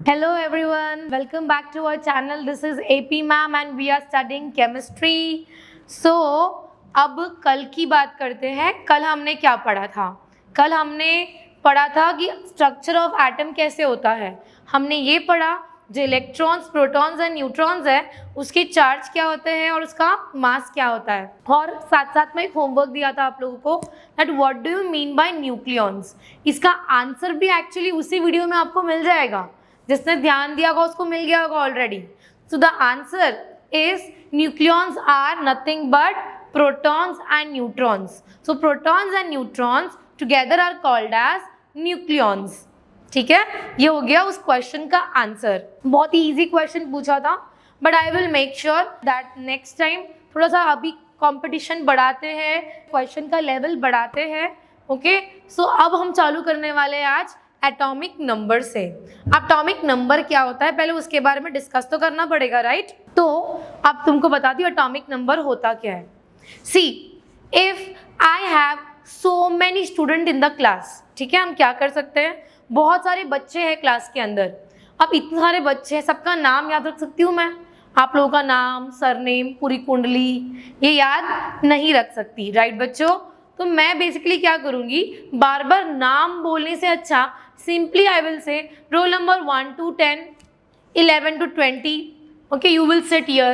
Hello everyone, welcome back to our channel. This is AP ma'am and we are studying chemistry. So अब कल की बात करते हैं। कल हमने क्या पढ़ा था? कल हमने पढ़ा था कि स्ट्रक्चर ऑफ एटम कैसे होता है। हमने ये पढ़ा जो इलेक्ट्रॉन्स, प्रोटॉन्स एंड न्यूट्रॉन्स है उसके चार्ज क्या होते हैं और उसका मास क्या होता है। और साथ साथ में एक होमवर्क दिया था आप लोगों को that what do you mean by nucleons. इसका आंसर भी एक्चुअली उसी वीडियो में आपको मिल जाएगा। जिसने ध्यान दिया होगा उसको मिल गया होगा already. So the answer is nucleons are nothing but protons and neutrons. So protons and neutrons together are called as nucleons. ठीक है, ये हो गया उस क्वेश्चन का आंसर। बहुत ही इजी क्वेश्चन पूछा था but I will make sure that next time थोड़ा सा अभी कंपटीशन बढ़ाते हैं, क्वेश्चन का लेवल बढ़ाते हैं। ओके, सो अब हम चालू करने वाले हैं आज एटॉमिक नंबर से। एटॉमिक नंबर क्या होता है पहले उसके बारे में डिस्कस तो करना पड़ेगा, राइट? तो अब तुमको बता दी एटॉमिक नंबर होता क्या है। See if I have so many student in the class, ठीक है, हम क्या कर सकते हैं, बहुत सारे बच्चे हैं क्लास के अंदर। अब इतने सारे बच्चे हैं, सबका नाम याद रख सकती हूँ मैं? आप लोगों का नाम, सरनेम, पूरी कुंडली ये याद नहीं रख सकती, राइट बच्चों? तो मैं बेसिकली क्या करूँगी, बार बार नाम बोलने से अच्छा simply I will say roll number 1 to 10, 11 to 20, okay, you will sit here,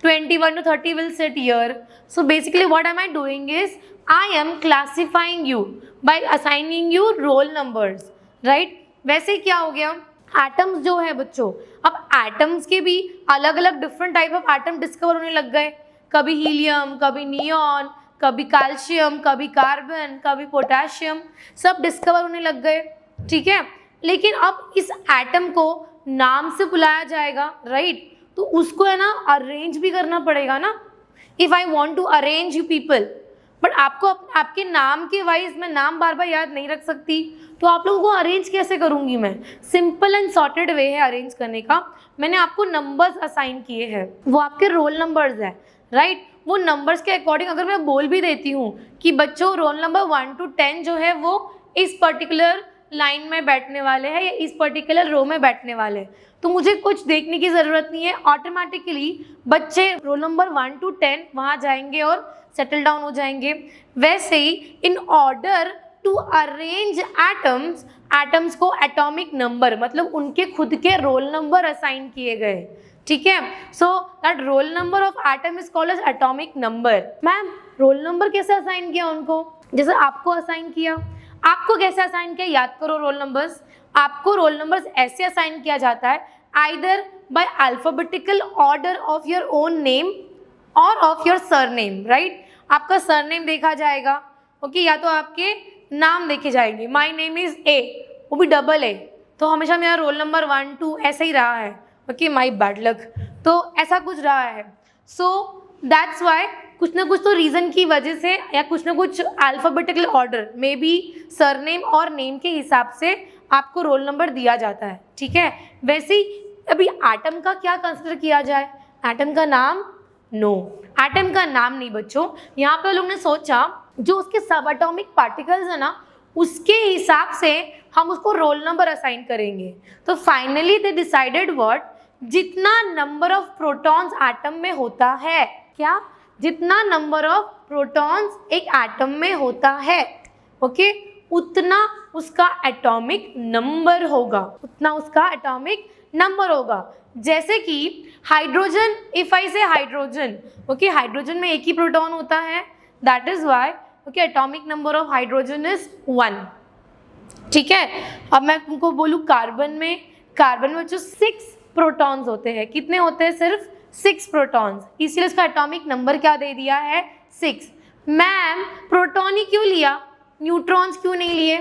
21 to 30 will sit here. So basically what am I doing is I am classifying you by assigning you roll numbers, right? वैसे क्या हो गया, atoms जो है बच्चों, अब atoms के भी अलग अलग different type of atom discover होने लग गए। कभी हीलियम, कभी नियॉन, कभी कैल्शियम, कभी कार्बन, कभी पोटेशियम, सब डिस्कवर होने लग गए। ठीक है, लेकिन अब इस एटम को नाम से बुलाया जाएगा, राइट? तो उसको है ना अरेंज भी करना पड़ेगा ना। If I want to arrange you people, but आपको आपके नाम के वाइज मैं नाम बार बार याद नहीं रख सकती, तो आप लोगों को अरेंज कैसे करूँगी मैं? सिंपल एंड सॉर्टेड वे है अरेंज करने का। मैंने आपको नंबर्स असाइन किए हैं, वो आपके रोल नंबर्स है, राइट? वो नंबर्स के अकॉर्डिंग अगर मैं बोल भी देती हूँ कि बच्चों रोल नंबर 1 to 10 जो है वो इस पर्टिकुलर लाइन में बैठने वाले हैं या इस पर्टिकुलर रो में बैठने वाले हैं, तो मुझे कुछ देखने की ज़रूरत नहीं है। ऑटोमेटिकली बच्चे रोल नंबर 1 to 10 वहाँ जाएंगे और सेटल डाउन हो जाएंगे। वैसे ही in order to arrange atoms, atoms को एटॉमिक नंबर मतलब उनके खुद के रोल नंबर असाइन किए गए। ठीक है, so that roll number of atom is called as atomic number. Ma'am roll number कैसे असाइन किया उनको? जैसे आपको असाइन किया, आपको कैसे असाइन किया याद करो रोल नंबर्स। आपको रोल नंबर्स ऐसे असाइन किया जाता है either bye alphabetical order of your own name और ऑफ योर सरनेम, राइट? आपका सरनेम देखा जाएगा, ओके, या तो आपके नाम देखे जाएंगे। माय नेम इज ए, वो भी डबल ए, तो हमेशा मेरा रोल नंबर 1 2 ऐसा ही रहा है। ओके, माय बैड लक, तो ऐसा कुछ रहा है। सो दैट्स वाई कुछ ना कुछ तो रीज़न की वजह से या कुछ ना कुछ अल्फ़ाबेटिकल ऑर्डर में भी सरनेम और नेम के हिसाब से आपको रोल नंबर दिया जाता है। ठीक है, वैसे ही अभी एटम का क्या कंसिडर किया जाए? एटम का नाम? नो, एटम का नाम नहीं बच्चों। यहाँ पे लोग ने सोचा जो उसके सब एटॉमिक पार्टिकल्स है ना उसके हिसाब से हम उसको रोल नंबर असाइन करेंगे। तो फाइनली दे डिसाइडेड व्हाट, जितना नंबर ऑफ प्रोटॉन्स एटम में होता है, क्या? जितना नंबर ऑफ प्रोटॉन्स एक एटम में होता है, ओके, उतना उसका एटॉमिक नंबर होगा, उतना उसका एटॉमिक नंबर होगा। जैसे कि हाइड्रोजन, इफ आई से हाइड्रोजन, ओके, हाइड्रोजन में एक ही प्रोटॉन होता है, that is why okay atomic number of hydrogen is 1। ठीक है, अब मैं तुमको बोलूँ कार्बन में जो 6 प्रोटॉन्स होते हैं, कितने होते हैं? सिर्फ 6 प्रोटॉन्स, इसलिए उसका एटॉमिक नंबर क्या दे दिया है? 6। मैम प्रोटॉन ही क्यों लिया, न्यूट्रॉन्स क्यों नहीं लिए?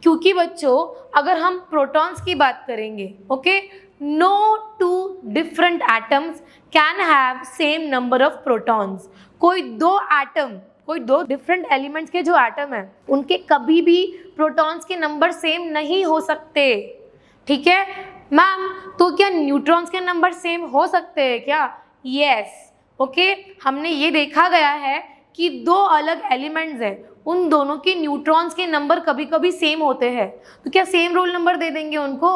क्योंकि बच्चों अगर हम प्रोटॉन्स की बात करेंगे, okay, no 2 different atoms can have same number of protons. कोई दो डिफरेंट एलिमेंट्स के जो एटम हैं उनके कभी भी प्रोटॉन्स के नंबर सेम नहीं हो सकते। ठीक है मैम, तो क्या न्यूट्रॉन्स के नंबर सेम हो सकते हैं क्या? यस, ओके, हमने ये देखा गया है कि 2 अलग एलिमेंट्स हैं, उन दोनों के न्यूट्रॉन्स के नंबर कभी कभी सेम होते हैं, तो क्या सेम रोल नंबर दे देंगे उनको?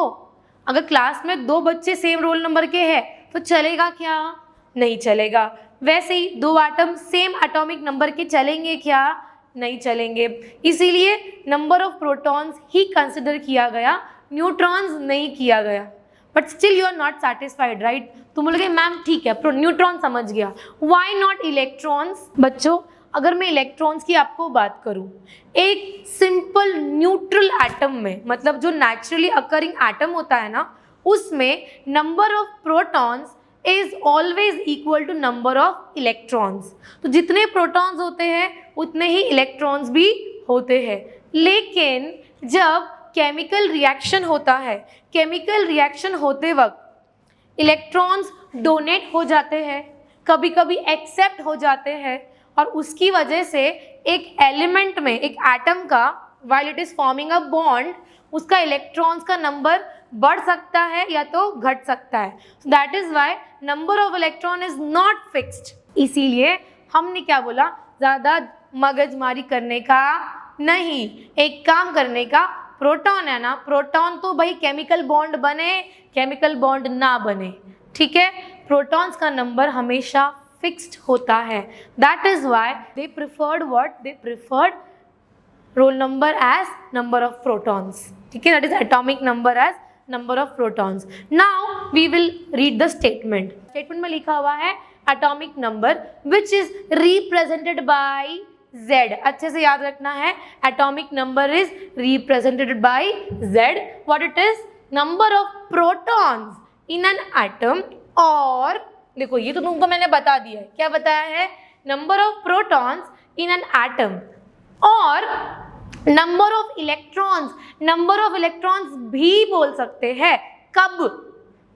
अगर क्लास में 2 बच्चे सेम रोल नंबर के हैं तो चलेगा क्या? नहीं चलेगा। वैसे ही 2 एटम सेम एटॉमिक नंबर के चलेंगे क्या? नहीं चलेंगे। इसीलिए नंबर ऑफ प्रोटॉन्स ही कंसिडर किया गया, न्यूट्रॉन्स नहीं किया गया। But still you are not satisfied, right? तुम बोलोगे मैम ठीक है, न्यूट्रॉन समझ गया, व्हाई नॉट इलेक्ट्रॉन्स? बच्चों अगर मैं इलेक्ट्रॉन्स की आपको बात करूं, एक सिंपल न्यूट्रल एटम में, मतलब जो नेचुरली अकरिंग एटम होता है ना, उसमें number of protons is always equal to number of electrons. तो जितने प्रोटॉन्स होते हैं उतने ही इलेक्ट्रॉन्स भी होते हैं। लेकिन जब केमिकल रिएक्शन होता है, केमिकल रिएक्शन होते वक्त इलेक्ट्रॉन्स डोनेट हो जाते हैं, कभी कभी एक्सेप्ट हो जाते हैं, और उसकी वजह से एक एलिमेंट में, एक एटम का, while it is forming a bond, उसका इलेक्ट्रॉन्स का नंबर बढ़ सकता है या तो घट सकता है। That is why number of electron is not fixed. इसीलिए हमने क्या बोला, ज़्यादा मगजमारी करने का नहीं, एक काम करने का। प्रोटॉन है ना, प्रोटॉन तो भाई केमिकल बॉन्ड बने, केमिकल बॉन्ड ना बने, ठीक है, प्रोटॉन्स का नंबर हमेशा फिक्स्ड होता है। That is why they preferred what, they preferred roll number as number of protons, ठीक है, that is atomic number as number of protons. Now we will read the statement. Statement में लिखा हुआ है atomic number which is represented by Z। अच्छे से याद रखना है, atomic number is represented by Z। What it is? Number of protons in an atom, और देखो ये तो तुमको मैंने बता दिया है, क्या बताया है? Number of protons in an atom, और number of electrons, number of electrons भी बोल सकते हैं। कब?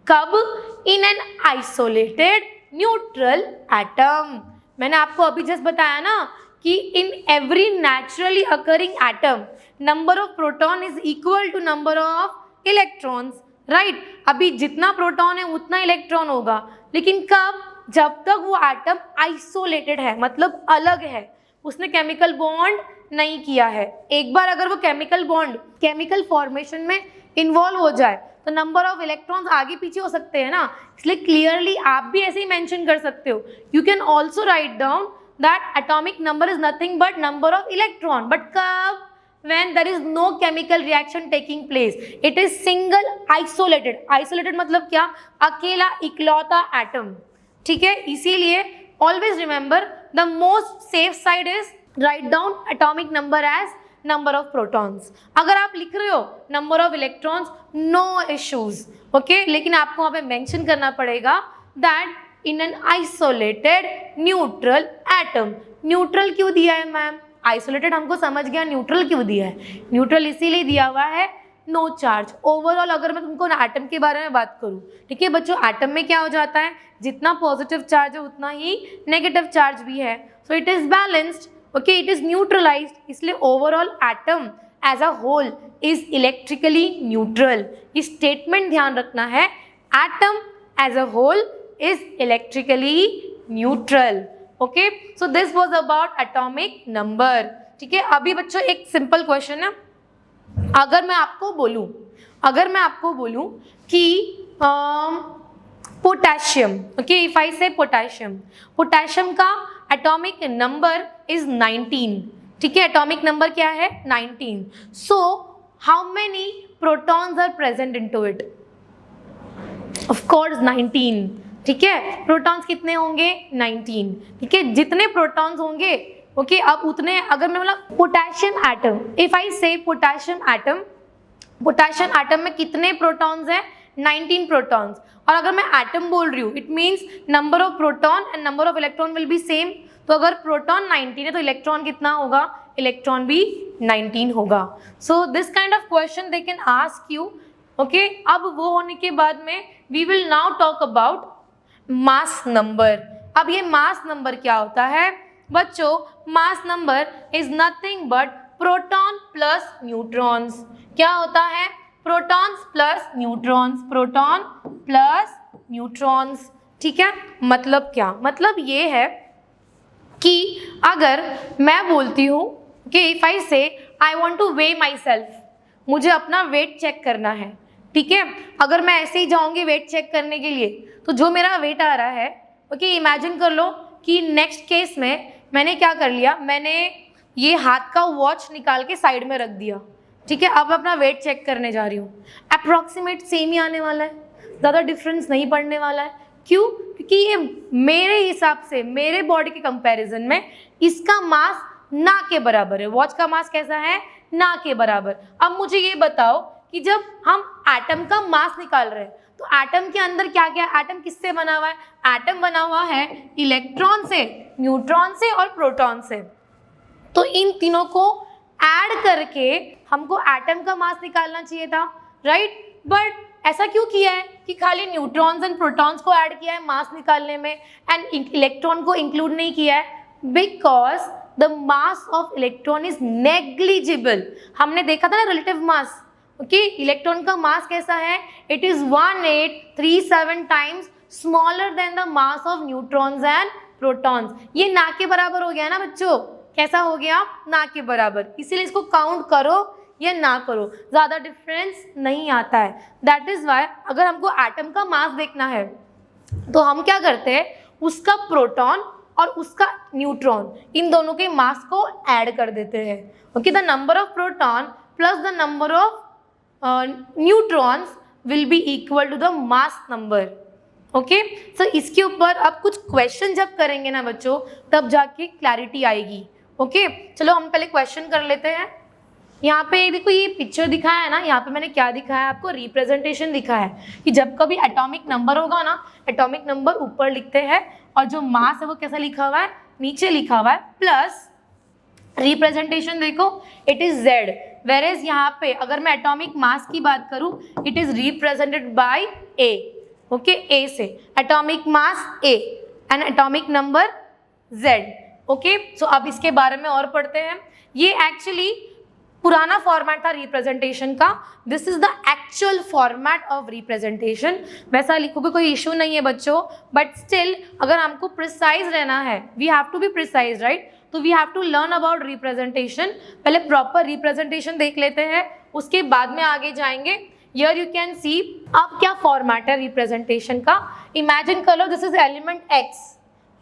कब? In an isolated neutral atom. मैंने आपको अभी जस्ट बताया ना कि in every naturally occurring atom number of proton is equal to number of electrons, right? अभी जितना प्रोटॉन है उतना इलेक्ट्रॉन होगा, लेकिन कब? जब तक वो एटम आइसोलेटेड है, मतलब अलग है, उसने केमिकल बॉन्ड नहीं किया है। एक बार अगर वो केमिकल बॉन्ड, केमिकल फॉर्मेशन में इन्वॉल्व हो जाए तो नंबर ऑफ इलेक्ट्रॉन्स आगे पीछे हो सकते हैं ना, इसलिए क्लियरली आप भी ऐसे ही मेंशन कर सकते हो। You can also write down that atomic number is nothing but number of electron, but कब? when there is no chemical reaction taking place, it is single isolated। isolated मतलब क्या? अकेला इकलौता एटम, ठीक है। इसीलिए always remember the most safe side is write down atomic number as number of protons। अगर आप लिख रहे हो number of electrons, no issues, okay, लेकिन आपको वहाँ पे mention करना पड़ेगा that in an isolated neutral atom। neutral क्यों दिया है मैम? आइसोलेटेड हमको समझ गया, न्यूट्रल क्यों दिया है? न्यूट्रल इसीलिए दिया हुआ है नो चार्ज। ओवरऑल अगर मैं तुमको एटम के बारे में बात करूं, ठीक है बच्चों, एटम में क्या हो जाता है? जितना पॉजिटिव चार्ज है उतना ही नेगेटिव चार्ज भी है, so it is balanced, okay, it is neutralized, इसलिए overall atom as a whole is electrically neutral. ये स्टेटमेंट ध्यान रखना है, atom as a whole is electrically neutral. Okay, so this was about atomic number, ठीक है। अभी बच्चों एक सिंपल क्वेश्चन है, अगर मैं आपको बोलूं कि पोटेशियम, ओके, इफ आई से पोटेशियम का एटॉमिक नंबर इज 19, ठीक है, एटॉमिक नंबर क्या है? 19। So how many protons are present into it? Of course 19, ठीक है। प्रोटॉन्स कितने होंगे? 19, ठीक है। जितने प्रोटॉन्स होंगे, ओके, अब उतने, अगर मैं बोला पोटेशियम एटम, इफ आई से पोटेशियम एटम में कितने प्रोटॉन्स हैं? 19 प्रोटॉन्स। और अगर मैं एटम बोल रही हूँ, it means number of proton and number of electron will be same. तो अगर प्रोटॉन 19 है तो इलेक्ट्रॉन कितना होगा? इलेक्ट्रॉन भी 19 होगा। So this kind of question they can ask you, okay. अब वो होने के बाद में we will now talk about mass number. अब ये मास नंबर क्या होता है बच्चों? Mass number is nothing but proton plus neutrons. क्या होता है? Protons plus neutrons, proton plus neutrons, ठीक है। मतलब क्या? मतलब ये है कि अगर मैं बोलती हूँ कि इफ आई से I want two way my self, मुझे अपना वेट चेक करना है, ठीक है। अगर मैं ऐसे ही जाऊंगी वेट चेक करने के लिए तो जो मेरा वेट आ रहा है, ओके, इमेजिन कर लो कि नेक्स्ट केस में मैंने क्या कर लिया, मैंने ये हाथ का वॉच निकाल के साइड में रख दिया, ठीक है। अब अपना वेट चेक करने जा रही हूँ, अप्रॉक्सीमेट सेम ही आने वाला है, ज़्यादा डिफरेंस नहीं पड़ने वाला है। क्यों? क्योंकि ये मेरे हिसाब से, मेरे बॉडी के कंपैरिजन में इसका मास ना के बराबर है। वॉच का मास कैसा है? ना के बराबर। अब मुझे ये बताओ कि जब हम एटम का मास निकाल रहे हैं तो एटम के अंदर क्या क्या है? एटम किससे बना हुआ है? एटम बना हुआ है इलेक्ट्रॉन से, न्यूट्रॉन से और प्रोटॉन से। तो इन तीनों को ऐड करके हमको एटम का मास निकालना चाहिए था, राइट। बट ऐसा क्यों किया है कि खाली न्यूट्रॉन्स एंड प्रोटॉन्स को ऐड किया है मास निकालने में एंड इलेक्ट्रॉन को इंक्लूड नहीं किया है? Because the mass of electron is negligible. हमने देखा था ना रिलेटिव मास, ओके। इलेक्ट्रॉन का मास कैसा है? It is 1837 times smaller than the mass of neutrons and protons. ये ना के बराबर हो गया ना बच्चों, कैसा हो गया? ना के बराबर। इसीलिए इसको काउंट करो या ना करो, ज़्यादा डिफरेंस नहीं आता है। दैट इज़ वाई अगर हमको एटम का मास देखना है तो हम क्या करते हैं, उसका प्रोटॉन और उसका न्यूट्रॉन, इन दोनों के मास को ऐड कर देते हैं, okay. The number of proton plus the number of neutrons will be equal to the mass number, okay. So इसके ऊपर अब कुछ क्वेश्चन जब करेंगे ना बच्चों, तब जाके क्लैरिटी आएगी, ओके। चलो हम पहले क्वेश्चन कर लेते हैं। यहाँ पे देखो ये पिक्चर दिखाया है ना, यहाँ पे मैंने क्या दिखाया है आपको? रिप्रेजेंटेशन दिखा है कि जब कभी एटॉमिक नंबर होगा ना, एटॉमिक नंबर ऊपर लिखते हैं और जो मास है वो कैसा लिखा हुआ है? नीचे लिखा हुआ है, प्लस रिप्रेजेंटेशन देखो इट इज Z। वेरेज यहाँ पे अगर मैं एटॉमिक मास की बात करूँ, it is represented by A, okay. A से atomic mass A and atomic number Z, okay. So अब इसके बारे में और पढ़ते हैं। ये एक्चुअली पुराना फॉर्मेट था रिप्रेजेंटेशन का, this is the actual format of representation. वैसा लिखोगे कोई इशू नहीं है बच्चों, बट स्टिल अगर हमको प्रिसाइज रहना है, we have to be precise, right. तो we have to learn about representation. पहले प्रॉपर रिप्रेजेंटेशन देख लेते हैं, उसके बाद में आगे जाएंगे। हियर यू कैन सी अब क्या फॉर्मेट है रिप्रेजेंटेशन का। इमेजिन कर लो दिस इज एलिमेंट X,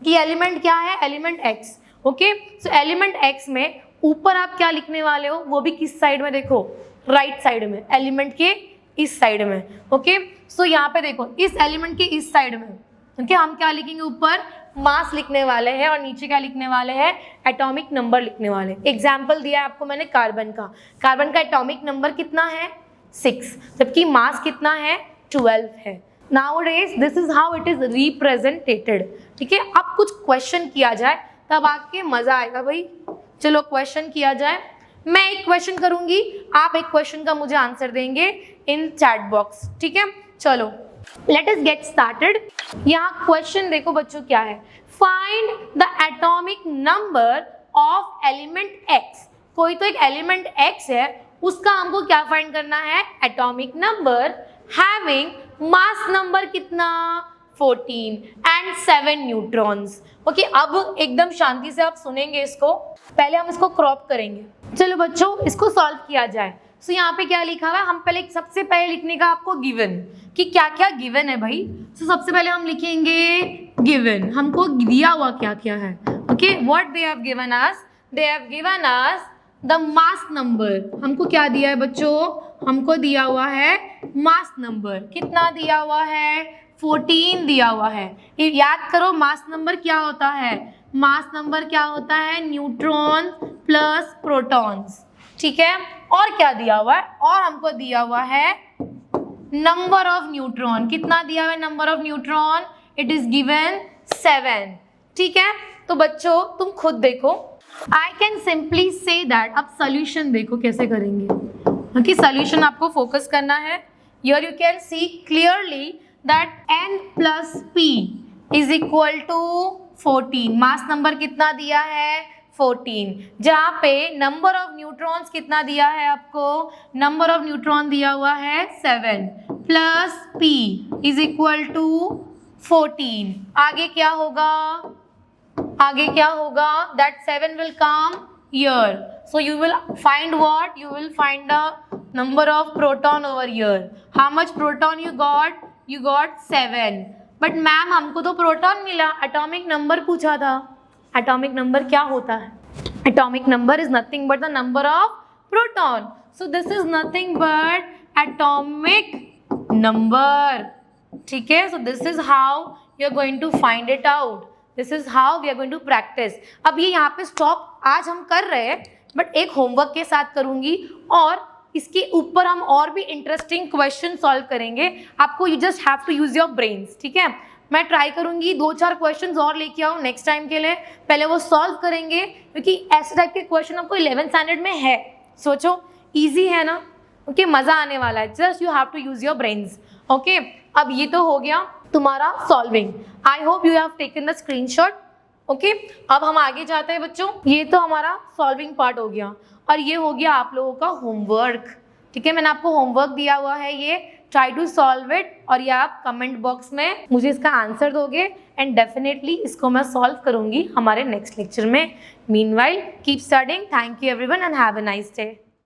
कि एलिमेंट क्या है? Element X, okay. सो एलिमेंट X में ऊपर आप क्या लिखने वाले हो, वो भी किस साइड में? देखो राइट साइड में, एलिमेंट के इस साइड में, ओके। सो यहाँ पे देखो इस एलिमेंट के इस साइड में, ओके, हम क्या लिखेंगे? ऊपर मास लिखने वाले हैं और नीचे क्या लिखने वाले हैं? एटॉमिक नंबर लिखने वाले। एग्जाम्पल दिया है आपको मैंने कार्बन का। कार्बन का एटॉमिक नंबर कितना है? 6, जबकि मास कितना है? 12 है। Nowadays this is how it is represented, ठीक है। अब कुछ क्वेश्चन किया जाए तब आके मजा आएगा भाई। चलो क्वेश्चन किया जाए। मैं एक क्वेश्चन करूंगी, आप एक क्वेश्चन का मुझे आंसर देंगे इन चैट बॉक्स, ठीक है। चलो लेट अस गेट स्टार्टेड। यहाँ क्वेश्चन देखो बच्चों क्या है, find the atomic number of element X। कोई तो एक एलिमेंट X है, उसका हमको क्या फाइंड करना है? Atomic number having mass number कितना? 14 एंड 7 न्यूट्रॉन्स, ओके। अब एकदम शांति से आप सुनेंगे इसको, पहले हम इसको क्रॉप करेंगे। चलो बच्चों इसको सॉल्व किया जाए। सो यहाँ पे क्या लिखा हुआ है, हम पहले सबसे पहले लिखने का आपको गिवन, कि क्या क्या गिवन है भाई। सो सबसे पहले हम लिखेंगे गिवन, हमको दिया हुआ क्या क्या है, okay. What they have given us? They have given us the mass number. हमको क्या दिया है बच्चों? हमको दिया हुआ है मास नंबर। कितना दिया हुआ है? 14 दिया हुआ है। याद करो मास नंबर क्या होता है? मास नंबर क्या होता है? न्यूट्रॉन प्लस प्रोटॉन्स, ठीक है। और क्या दिया हुआ है? और हमको दिया हुआ है नंबर ऑफ न्यूट्रॉन। कितना दिया हुआ है number of neutron? It is given 7, ठीक है। तो बच्चों तुम खुद देखो, I can simply say that. अब सोल्यूशन देखो कैसे करेंगे, क्योंकि सोल्यूशन आपको फोकस करना है। Here you can see clearly that n plus p is equal to 14। Mass number कितना दिया है? 14। जहाँ पे नंबर ऑफ न्यूट्रॉन्स कितना दिया है आपको? नंबर ऑफ न्यूट्रॉन दिया हुआ है 7 plus p is equal to 14। आगे क्या होगा? आगे क्या होगा? That 7 will come here, So you will find what? You will find the number of proton over here. How much proton you got? You got 7. But ma'am हमको तो proton मिला, atomic number पूछा था. एटॉमिक नंबर क्या होता है? Atomic number is nothing but the number of proton. So this is nothing but atomic number. ठीक है, so this is how you are going to find it out. This is how we are going to practice. अब ये यहाँ पे stop आज हम कर रहे हैं, बट एक होमवर्क के साथ करूँगी और इसके ऊपर हम और भी इंटरेस्टिंग क्वेश्चन सॉल्व करेंगे. आपको you just have to use your brains. ठीक है, मैं ट्राई करूँगी 2-4 क्वेश्चन और लेके आओ नेक्स्ट टाइम के लिए. पहले वो सॉल्व करेंगे क्योंकि ऐसे टाइप के क्वेश्चन आपको 11th स्टैंडर्ड में है. सोचो ईजी है ना. ओके, मज़ा आने वाला है. Just you have to use your brains. Okay, अब ये तो हो गया तुम्हारा solving. I hope you have taken the screenshot. Okay, अब हम आगे जाते हैं बच्चों. ये तो हमारा सॉल्विंग पार्ट हो गया और ये हो गया आप लोगों का होमवर्क. ठीक है, मैंने आपको होमवर्क दिया हुआ है, ये ट्राई टू सॉल्व इट और ये आप कमेंट बॉक्स में मुझे इसका आंसर दोगे एंड डेफिनेटली इसको मैं सॉल्व करूंगी हमारे नेक्स्ट लेक्चर में. Meanwhile keep studying. Thank you everyone and have a nice day.